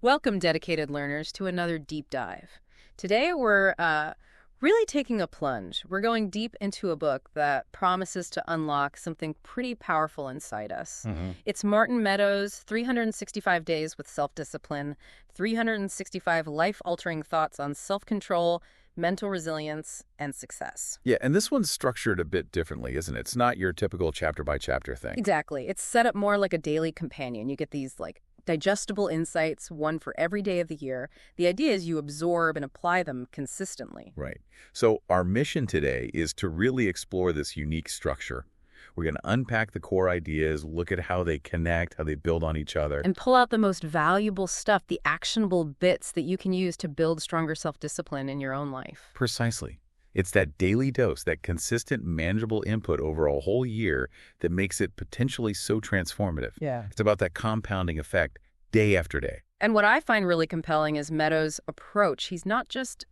Welcome, dedicated learners, to another deep dive. Today we're really taking a plunge. We're going deep into a book that promises to unlock something pretty powerful inside us. It's Martin Meadows' 365 Days with Self-Discipline, 365 Life-Altering Thoughts on Self-Control, Mental Resilience, and Success. Yeah, and this one's structured a bit differently, isn't it? It's not your typical chapter-by-chapter thing. Exactly. It's set up more like a daily companion. You get these, digestible insights, one for every day of the year. The idea is you absorb and apply them consistently. Right. So our mission today is to really explore this unique structure. We're going to unpack the core ideas, look at how they connect, how they build on each other. And pull out the most valuable stuff, the actionable bits that you can use to build stronger self-discipline in your own life. Precisely. It's that daily dose, that consistent, manageable input over a whole year that makes it potentially so transformative. Yeah. It's about that compounding effect day after day. And what I find really compelling is Meadows' approach. He's not just,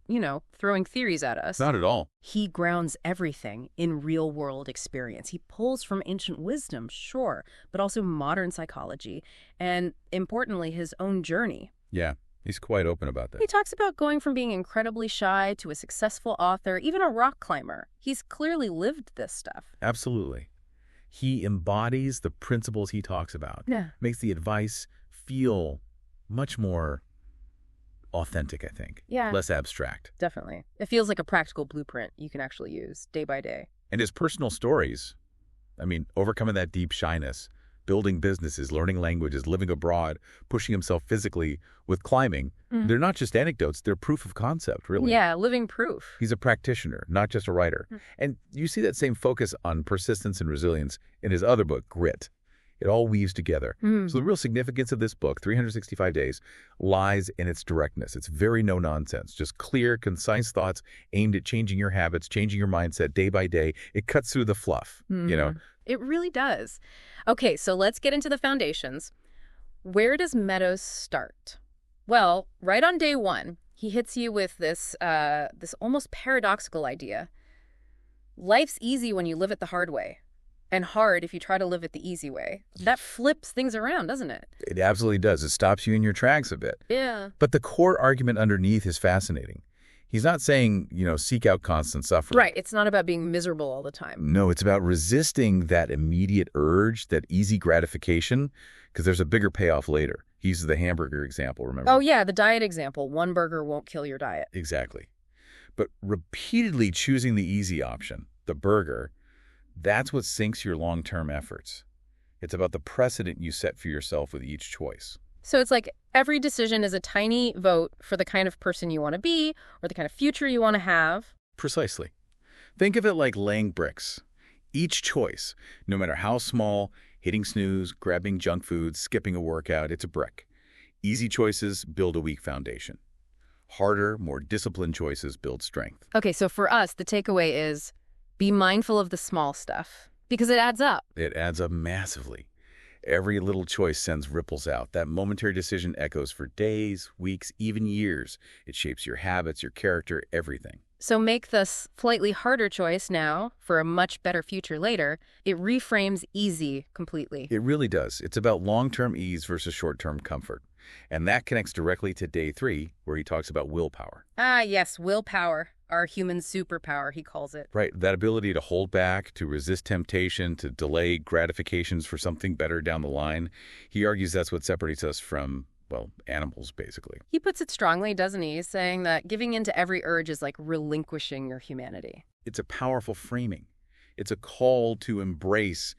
throwing theories at us. Not at all. He grounds everything in real-world experience. He pulls from ancient wisdom, sure, but also modern psychology, and importantly, his own journey. Yeah, he's quite open about that. He talks about going from being incredibly shy to a successful author, even a rock climber. He's clearly lived this stuff. Absolutely. He embodies the principles he talks about. Yeah. Makes the advice feel much more authentic, I think. Yeah. Less abstract. Definitely. It feels like a practical blueprint you can actually use day by day. And his personal stories, overcoming that deep shyness, building businesses, learning languages, living abroad, pushing himself physically with climbing, they're not just anecdotes, they're proof of concept, really. Yeah, living proof. He's a practitioner, not just a writer. And you see that same focus on persistence and resilience in his other book, Grit. It all weaves together. So the real significance of this book, 365 Days, lies in its directness. It's very no-nonsense, just clear, concise thoughts aimed at changing your habits, changing your mindset day by day. It cuts through the fluff, It really does. Okay, so let's get into the foundations. Where does Meadows start? Well, right on day one, he hits you with this almost paradoxical idea. Life's easy when you live it the hard way, and hard if you try to live it the easy way. That flips things around, doesn't it? It absolutely does. It stops you in your tracks a bit. Yeah. But the core argument underneath is fascinating. He's not saying, seek out constant suffering. Right. It's not about being miserable all the time. No, it's about resisting that immediate urge, that easy gratification, because there's a bigger payoff later. He uses the hamburger example, remember? Oh, yeah, the diet example. One burger won't kill your diet. Exactly. But repeatedly choosing the easy option, the burger, that's what sinks your long-term efforts. It's about the precedent you set for yourself with each choice. So it's like every decision is a tiny vote for the kind of person you want to be or the kind of future you want to have. Precisely. Think of it like laying bricks. Each choice, no matter how small, hitting snooze, grabbing junk food, skipping a workout, it's a brick. Easy choices build a weak foundation. Harder, more disciplined choices build strength. Okay, so for us, the takeaway is be mindful of the small stuff because it adds up. It adds up massively. Every little choice sends ripples out. That momentary decision echoes for days, weeks, even years. It shapes your habits, your character, everything. So make the slightly harder choice now for a much better future later. It reframes easy completely. It really does. It's about long-term ease versus short-term comfort. And that connects directly to day 3, where he talks about willpower. Ah, yes, willpower. Our human superpower, he calls it. Right, that ability to hold back, to resist temptation, to delay gratifications for something better down the line. He argues that's what separates us from, animals, basically. He puts it strongly, doesn't he? Saying that giving in to every urge is like relinquishing your humanity. It's a powerful framing. It's a call to embrace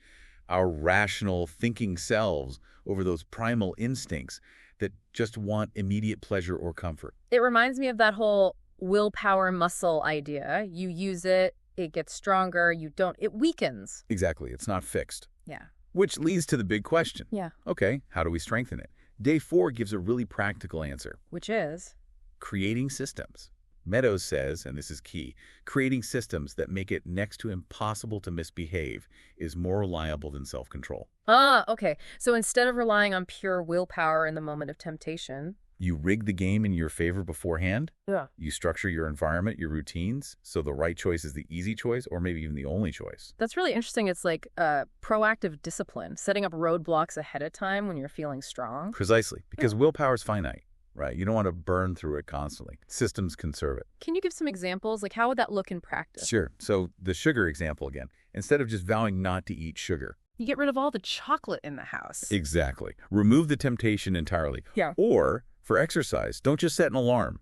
our rational thinking selves over those primal instincts that just want immediate pleasure or comfort. It reminds me of that whole willpower muscle idea. You use it, it gets stronger, it weakens. Exactly. It's not fixed. Yeah. Which leads to the big question. Yeah. Okay, how do we strengthen it? Day 4 gives a really practical answer. Which is? Creating systems. Meadows says, and this is key, creating systems that make it next to impossible to misbehave is more reliable than self-control. Ah, okay. So instead of relying on pure willpower in the moment of temptation, You rig the game in your favor beforehand. Yeah. You structure your environment, your routines, so the right choice is the easy choice or maybe even the only choice. That's really interesting. It's like proactive discipline, setting up roadblocks ahead of time when you're feeling strong. Precisely, because willpower is finite. right? You don't want to burn through it constantly. Systems conserve it. Can you give some examples? Like, how would that look in practice? Sure. So the sugar example again. Instead of just vowing not to eat sugar. You get rid of all the chocolate in the house. Exactly. Remove the temptation entirely. Yeah. Or, for exercise, don't just set an alarm.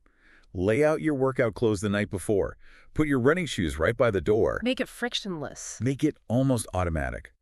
Lay out your workout clothes the night before. Put your running shoes right by the door. Make it frictionless. Make it almost automatic.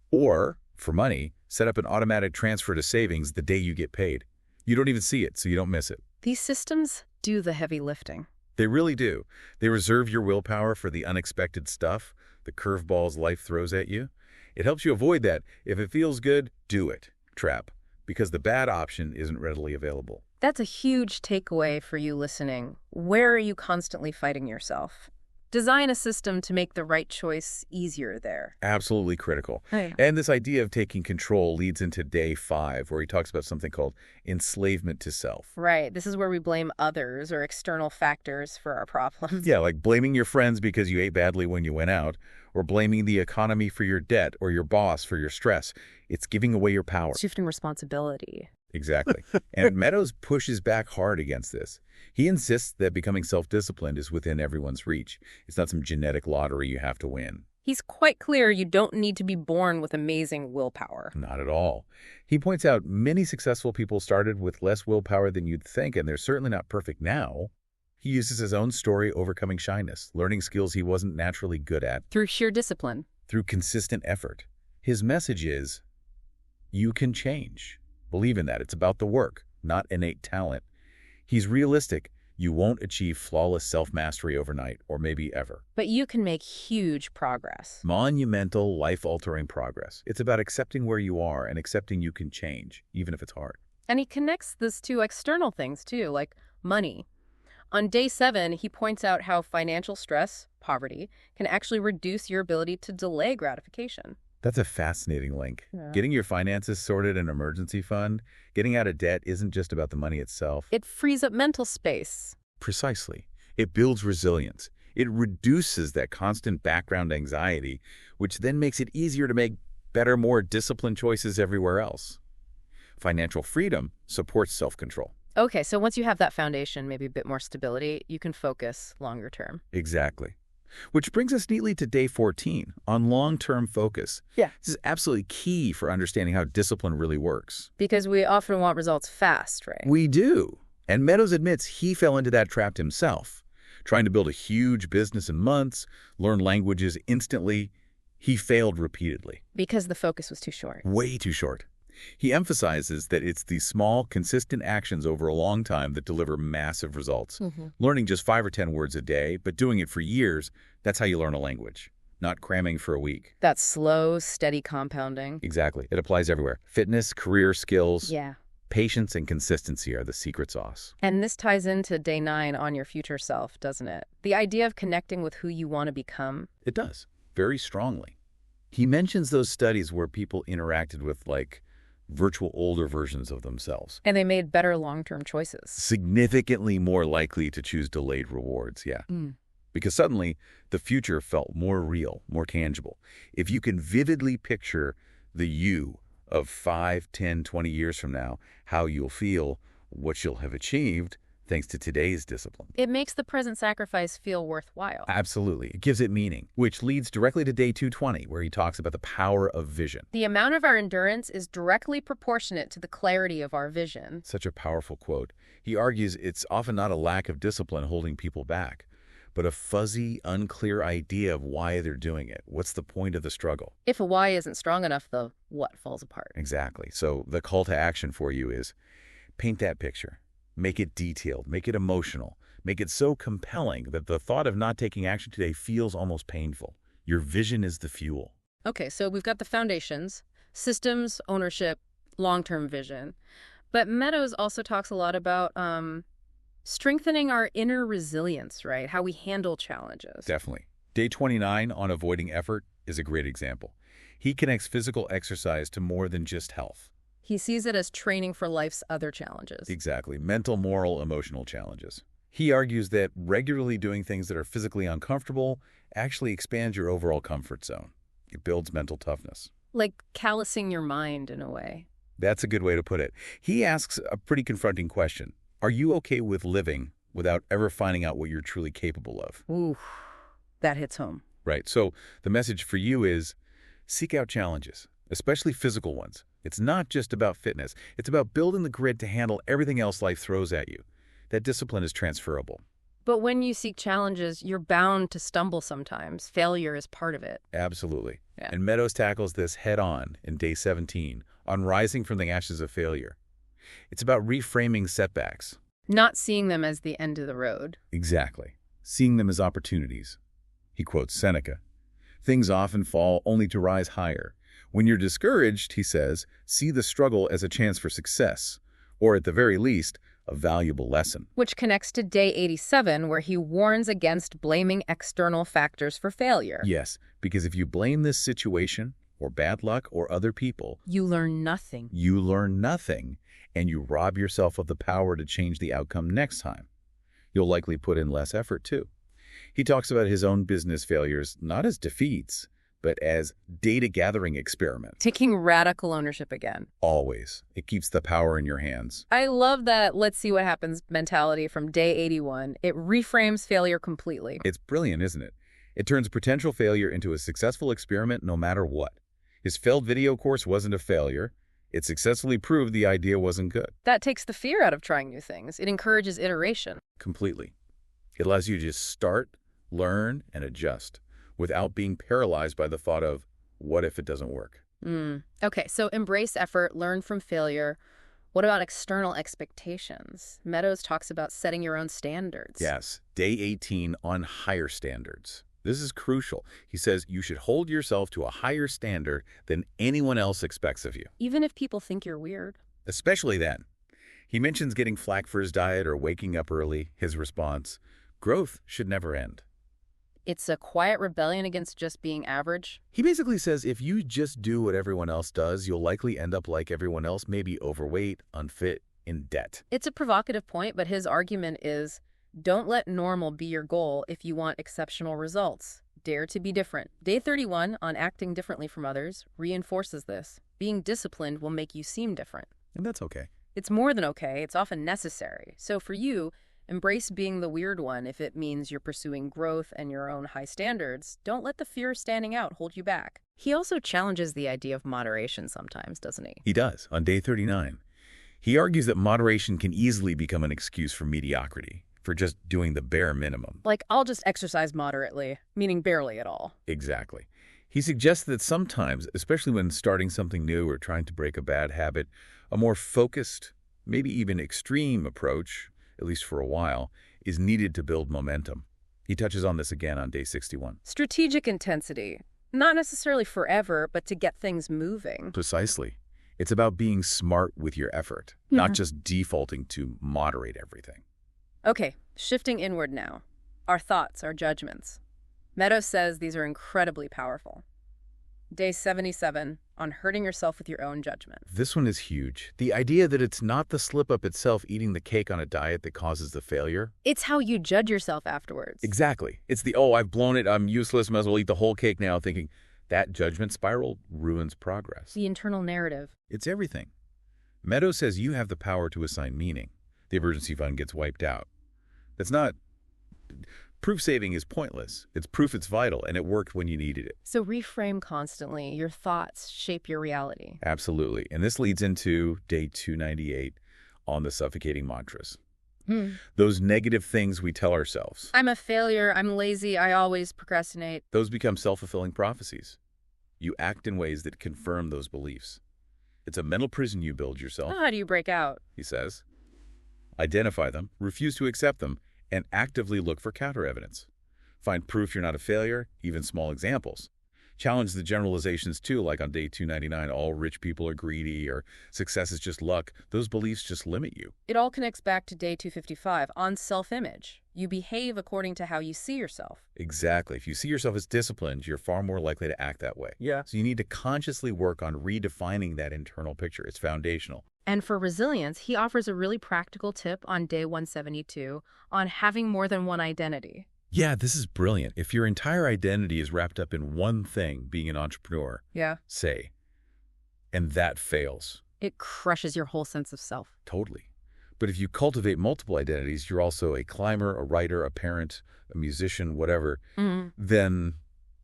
Or, for money, set up an automatic transfer to savings the day you get paid. You don't even see it, so you don't miss it. These systems do the heavy lifting. They really do. They reserve your willpower for the unexpected stuff, the curveballs life throws at you. It helps you avoid that. If it feels good, do it. Trap. Because the bad option isn't readily available. That's a huge takeaway for you listening. Where are you constantly fighting yourself? Design a system to make the right choice easier there. Absolutely critical. Oh, yeah. And this idea of taking control leads into day 5, where he talks about something called enslavement to self. Right. This is where we blame others or external factors for our problems. Yeah, like blaming your friends because you ate badly when you went out, or blaming the economy for your debt or your boss for your stress. It's giving away your power. Shifting responsibility. Exactly. And Meadows pushes back hard against this. He insists that becoming self-disciplined is within everyone's reach. It's not some genetic lottery you have to win. He's quite clear you don't need to be born with amazing willpower. Not at all. He points out many successful people started with less willpower than you'd think, and they're certainly not perfect now. He uses his own story overcoming shyness, learning skills he wasn't naturally good at. Through sheer discipline. Through consistent effort. His message is, you can change. Believe in that. It's about the work, not innate talent. He's realistic. You won't achieve flawless self-mastery overnight, or maybe ever. But you can make huge progress. Monumental, life-altering progress. It's about accepting where you are and accepting you can change, even if it's hard. And he connects this to external things, too, like money. On day 7, he points out how financial stress, poverty, can actually reduce your ability to delay gratification. That's a fascinating link. Yeah. Getting your finances sorted in an emergency fund, getting out of debt isn't just about the money itself. It frees up mental space. Precisely. It builds resilience. It reduces that constant background anxiety, which then makes it easier to make better, more disciplined choices everywhere else. Financial freedom supports self-control. Okay, so once you have that foundation, maybe a bit more stability, you can focus longer term. Exactly. Which brings us neatly to day 14, on long-term focus. Yeah. This is absolutely key for understanding how discipline really works. Because we often want results fast, right? We do. And Meadows admits he fell into that trap himself. Trying to build a huge business in months, learn languages instantly, he failed repeatedly. Because the focus was too short. Way too short. He emphasizes that it's these small, consistent actions over a long time that deliver massive results. Learning just 5 or 10 words a day, but doing it for years, that's how you learn a language, not cramming for a week. That slow, steady compounding. Exactly. It applies everywhere. Fitness, career, skills, Yeah. patience, and consistency are the secret sauce. And this ties into day 9 on your future self, doesn't it? The idea of connecting with who you want to become. It does, very strongly. He mentions those studies where people interacted with, like, virtual older versions of themselves. And they made better long-term choices. Significantly more likely to choose delayed rewards, yeah. Because suddenly, the future felt more real, more tangible. If you can vividly picture the you of 5, 10, 20 years from now, how you'll feel, what you'll have achieved, thanks to today's discipline. It makes the present sacrifice feel worthwhile. Absolutely. It gives it meaning, which leads directly to day 220, where he talks about the power of vision. The amount of our endurance is directly proportionate to the clarity of our vision. Such a powerful quote. He argues it's often not a lack of discipline holding people back, but a fuzzy, unclear idea of why they're doing it. What's the point of the struggle? If a why isn't strong enough, the what falls apart. Exactly. So the call to action for you is paint that picture. Make it detailed. Make it emotional. Make it so compelling that the thought of not taking action today feels almost painful. Your vision is the fuel. Okay, so we've got the foundations, systems, ownership, long-term vision. But Meadows also talks a lot about strengthening our inner resilience, right? How we handle challenges. Definitely. Day 29 on avoiding effort is a great example. He connects physical exercise to more than just health. He sees it as training for life's other challenges. Exactly. Mental, moral, emotional challenges. He argues that regularly doing things that are physically uncomfortable actually expands your overall comfort zone. It builds mental toughness. Like callousing your mind in a way. That's a good way to put it. He asks a pretty confronting question. Are you okay with living without ever finding out what you're truly capable of? Ooh, that hits home. Right. So the message for you is seek out challenges, especially physical ones. It's not just about fitness. It's about building the grit to handle everything else life throws at you. That discipline is transferable. But when you seek challenges, you're bound to stumble sometimes. Failure is part of it. Absolutely. Yeah. And Meadows tackles this head on in day 17 on rising from the ashes of failure. It's about reframing setbacks. Not seeing them as the end of the road. Exactly. Seeing them as opportunities. He quotes Seneca. Things often fall only to rise higher. When you're discouraged, he says, see the struggle as a chance for success, or at the very least, a valuable lesson. Which connects to day 87, where he warns against blaming external factors for failure. Yes, because if you blame this situation, or bad luck, or other people, You learn nothing. you learn nothing, and you rob yourself of the power to change the outcome next time. You'll likely put in less effort, too. He talks about his own business failures not as defeats, but as data-gathering experiments. Taking radical ownership again. Always. It keeps the power in your hands. I love that let's see what happens mentality from day 81. It reframes failure completely. It's brilliant, isn't it? It turns potential failure into a successful experiment no matter what. His failed video course wasn't a failure. It successfully proved the idea wasn't good. That takes the fear out of trying new things. It encourages iteration. Completely. It allows you to just start, learn, and adjust without being paralyzed by the thought of, what if it doesn't work? Okay, so embrace effort, learn from failure. What about external expectations? Meadows talks about setting your own standards. Yes, day 18 on higher standards. This is crucial. He says you should hold yourself to a higher standard than anyone else expects of you. Even if people think you're weird. Especially then. He mentions getting flack for his diet or waking up early. His response, growth should never end. It's a quiet rebellion against just being average. He basically says if you just do what everyone else does, you'll likely end up like everyone else, maybe overweight, unfit, in debt. It's a provocative point, but his argument is, don't let normal be your goal if you want exceptional results. Dare to be different. Day 31 on acting differently from others reinforces this. Being disciplined will make you seem different. And that's okay. It's more than okay. It's often necessary. So for you, embrace being the weird one if it means you're pursuing growth and your own high standards. Don't let the fear of standing out hold you back. He also challenges the idea of moderation sometimes, doesn't he? He does, on day 39. He argues that moderation can easily become an excuse for mediocrity, for just doing the bare minimum. Like, I'll just exercise moderately, meaning barely at all. Exactly. He suggests that sometimes, especially when starting something new or trying to break a bad habit, a more focused, maybe even extreme approach, at least for a while, is needed to build momentum. He touches on this again on day 61. Strategic intensity. Not necessarily forever, but to get things moving. Precisely. It's about being smart with your effort, not just defaulting to moderate everything. Okay, shifting inward now. Our thoughts, our judgments. Meadows says these are incredibly powerful. Day 77, on hurting yourself with your own judgment. This one is huge. The idea that it's not the slip-up itself eating the cake on a diet that causes the failure. It's how you judge yourself afterwards. Exactly. It's the, oh, I've blown it, I'm useless, might as well eat the whole cake now, thinking that judgment spiral ruins progress. The internal narrative. It's everything. Meadows says you have the power to assign meaning. The emergency fund gets wiped out. That's not... Proof saving is pointless. It's proof it's vital, and it worked when you needed it. So reframe constantly. Your thoughts shape your reality. Absolutely. And this leads into day 298 on the suffocating mantras. Those negative things we tell ourselves. I'm a failure. I'm lazy. I always procrastinate. Those become self-fulfilling prophecies. You act in ways that confirm those beliefs. It's a mental prison you build yourself, How do you break out? he says. Identify them, refuse to accept them, and actively look for counter-evidence. Find proof you're not a failure, even small examples. Challenge the generalizations too, like on day 299, all rich people are greedy, or success is just luck. Those beliefs just limit you. It all connects back to day 255 on self-image. You behave according to how you see yourself. Exactly. If you see yourself as disciplined, you're far more likely to act that way. Yeah. So you need to consciously work on redefining that internal picture. It's foundational. And for resilience, he offers a really practical tip on day 172 on having more than one identity. Yeah, this is brilliant. If your entire identity is wrapped up in one thing, being an entrepreneur, say, and that fails. It crushes your whole sense of self. Totally. But if you cultivate multiple identities, you're also a climber, a writer, a parent, a musician, whatever, then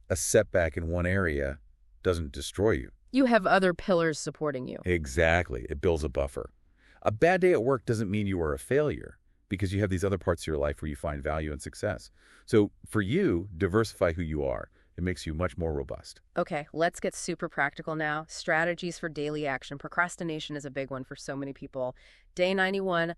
a setback in one area doesn't destroy you. You have other pillars supporting you. Exactly. It builds a buffer. A bad day at work doesn't mean you are a failure because you have these other parts of your life where you find value and success. So for you, diversify who you are. It makes you much more robust. Okay, let's get super practical now. Strategies for daily action. Procrastination is a big one for so many people. Day 91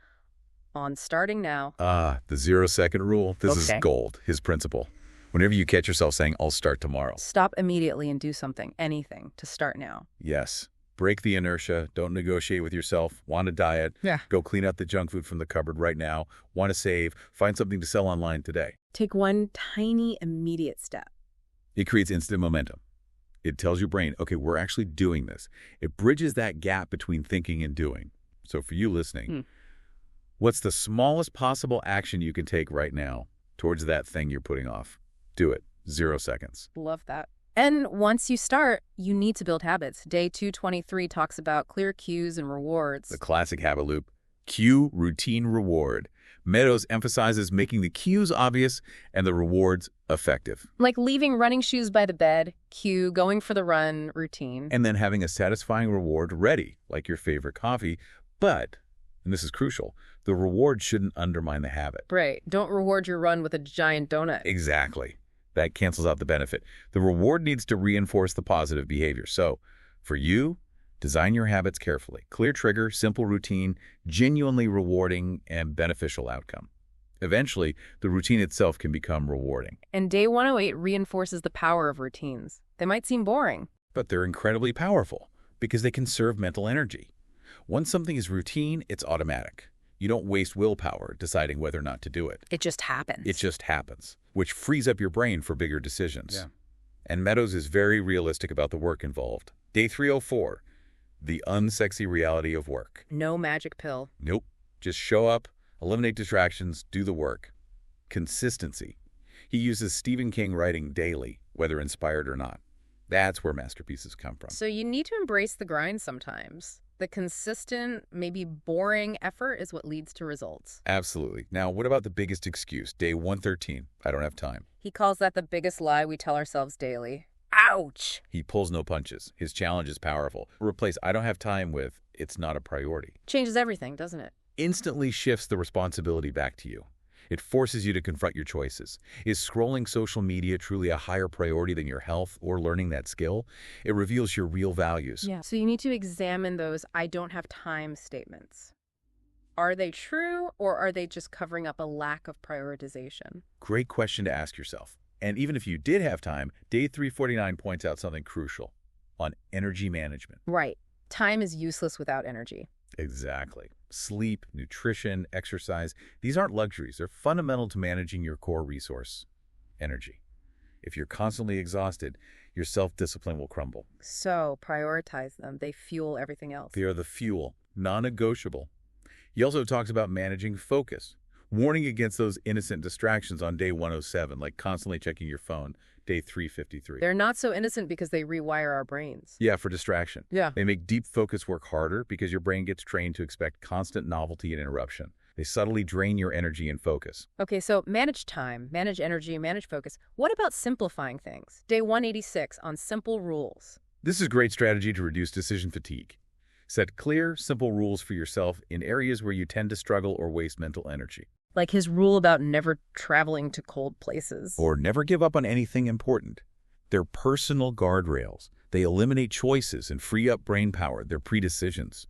on starting now. The 0-second rule. This is Okay. gold, his principle. Whenever you catch yourself saying, I'll start tomorrow. Stop immediately and do something, anything, to start now. Yes. Break the inertia. Don't negotiate with yourself. Want to diet. Yeah. Go clean out the junk food from the cupboard right now. Want to save. Find something to sell online today. Take one tiny, immediate step. It creates instant momentum. It tells your brain, okay, we're actually doing this. It bridges that gap between thinking and doing. So for you listening, what's the smallest possible action you can take right now towards that thing you're putting off? Do it. 0 seconds. Love that. And once you start, you need to build habits. Day 223 talks about clear cues and rewards. The classic habit loop. Cue, routine, reward. Meadows emphasizes making the cues obvious and the rewards effective. Like leaving running shoes by the bed, cue, going for the run, routine. And then having a satisfying reward ready, like your favorite coffee. But, and this is crucial, the reward shouldn't undermine the habit. Right. Don't reward your run with a giant donut. Exactly. That cancels out the benefit. The reward needs to reinforce the positive behavior. So, for you, design your habits carefully. Clear trigger, simple routine, genuinely rewarding and beneficial outcome. Eventually, the routine itself can become rewarding. And day 108 reinforces the power of routines. They might seem boring. But they're incredibly powerful because they conserve mental energy. Once something is routine, it's automatic. You don't waste willpower deciding whether or not to do it. It just happens. It just happens, which frees up your brain for bigger decisions. Yeah. And Meadows is very realistic about the work involved. Day 304, the unsexy reality of work. No magic pill. Nope. Just show up, eliminate distractions, do the work. Consistency. He uses Stephen King writing daily, whether inspired or not. That's where masterpieces come from. So you need to embrace the grind sometimes. The consistent, maybe boring effort is what leads to results. Absolutely. Now, what about the biggest excuse? Day 113, I don't have time. He calls that the biggest lie we tell ourselves daily. Ouch! He pulls no punches. His challenge is powerful. Replace I don't have time with it's not a priority. Changes everything, doesn't it? Instantly shifts the responsibility back to you. It forces you to confront your choices. Is scrolling social media truly a higher priority than your health or learning that skill? It reveals your real values. Yeah. So you need to examine those I don't have time statements. Are they true, or are they just covering up a lack of prioritization? Great question to ask yourself. And even if you did have time, day 349 points out something crucial on energy management. Right. Time is useless without energy. Exactly. Sleep, nutrition, exercise, these aren't luxuries. They're fundamental to managing your core resource, energy. If you're constantly exhausted, your self-discipline will crumble. So prioritize them. They fuel everything else. They are the fuel, non-negotiable. He also talks about managing focus, warning against those innocent distractions on day 107, like constantly checking your phone, day 353. They're not so innocent because they rewire our brains. Yeah, for distraction. Yeah. They make deep focus work harder because your brain gets trained to expect constant novelty and interruption. They subtly drain your energy and focus. Okay, so manage time, manage energy, manage focus. What about simplifying things? Day 186 on simple rules. This is a great strategy to reduce decision fatigue. Set clear, simple rules for yourself in areas where you tend to struggle or waste mental energy. Like his rule about never traveling to cold places. Or never give up on anything important. They're personal guardrails. They eliminate choices and free up brain power. They're predecisions.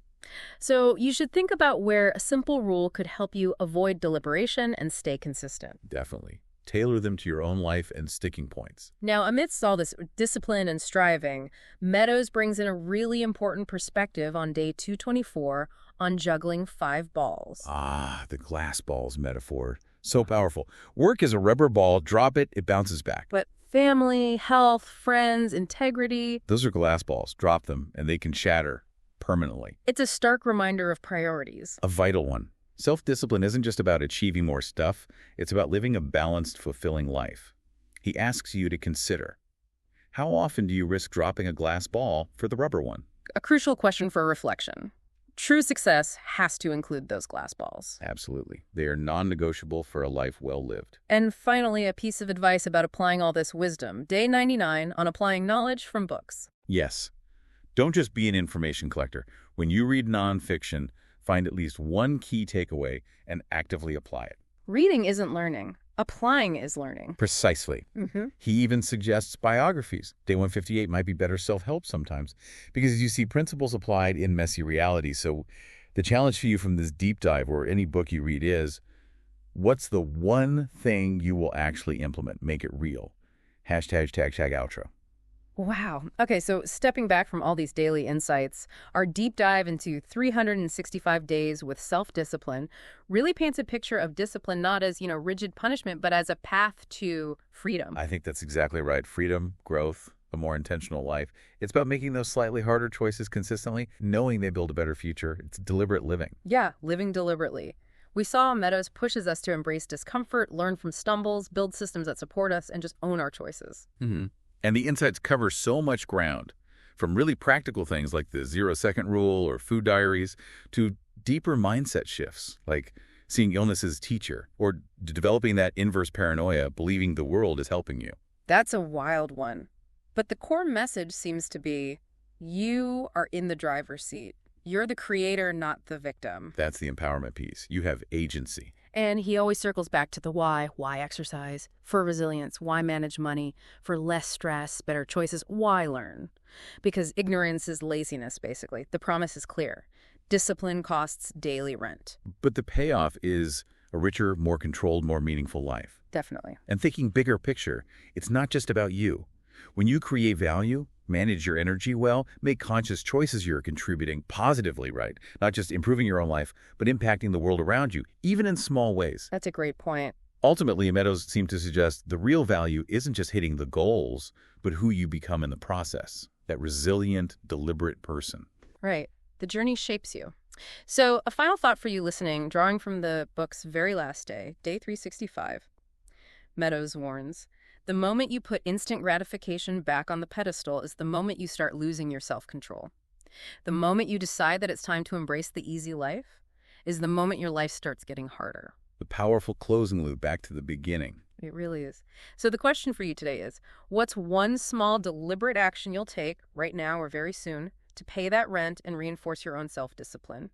So you should think about where a simple rule could help you avoid deliberation and stay consistent. Definitely. Tailor them to your own life and sticking points. Now, amidst all this discipline and striving, Meadows brings in a really important perspective on day 224 on juggling 5 balls. The glass balls metaphor. So powerful. Work is a rubber ball. Drop it, it bounces back. But family, health, friends, integrity. Those are glass balls. Drop them, and they can shatter permanently. It's a stark reminder of priorities. A vital one. Self-discipline isn't just about achieving more stuff. It's about living a balanced, fulfilling life. He asks you to consider, how often do you risk dropping a glass ball for the rubber one? A crucial question for reflection. True success has to include those glass balls. Absolutely. They are non-negotiable for a life well lived. And finally, a piece of advice about applying all this wisdom. Day 99 on applying knowledge from books. Yes. Don't just be an information collector. When you read nonfiction, find at least one key takeaway and actively apply it. Reading isn't learning. Applying is learning. Precisely. He even suggests biographies. Day 158 might be better self-help sometimes because you see principles applied in messy reality. So the challenge for you from this deep dive or any book you read is, what's the one thing you will actually implement? Make it real. Hashtag outro. Wow. Okay, so stepping back from all these daily insights, our deep dive into 365 days with self-discipline really paints a picture of discipline not as, rigid punishment, but as a path to freedom. I think that's exactly right. Freedom, growth, a more intentional life. It's about making those slightly harder choices consistently, knowing they build a better future. It's deliberate living. Yeah, living deliberately. We saw Meadows pushes us to embrace discomfort, learn from stumbles, build systems that support us, and just own our choices. And the insights cover so much ground, from really practical things like the 0-second rule or food diaries to deeper mindset shifts like seeing illness as a teacher or developing that inverse paranoia, believing the world is helping you. That's a wild one. But the core message seems to be, you are in the driver's seat. You're the creator, not the victim. That's the empowerment piece. You have agency. And he always circles back to the why. Why exercise? For resilience. Why manage money? For less stress, better choices. Why learn? Because ignorance is laziness, basically. The promise is clear. Discipline costs daily rent. But the payoff is a richer, more controlled, more meaningful life. Definitely. And thinking bigger picture, it's not just about you. When you create value, manage your energy well, make conscious choices you're contributing positively, right? Not just improving your own life, but impacting the world around you, even in small ways. That's a great point. Ultimately, Meadows seemed to suggest the real value isn't just hitting the goals, but who you become in the process. That resilient, deliberate person. Right. The journey shapes you. So a final thought for you listening, drawing from the book's very last day, day 365. Meadows warns, the moment you put instant gratification back on the pedestal is the moment you start losing your self-control. The moment you decide that it's time to embrace the easy life is the moment your life starts getting harder. The powerful closing loop back to the beginning. It really is. So the question for you today is, what's one small deliberate action you'll take right now or very soon to pay that rent and reinforce your own self-discipline?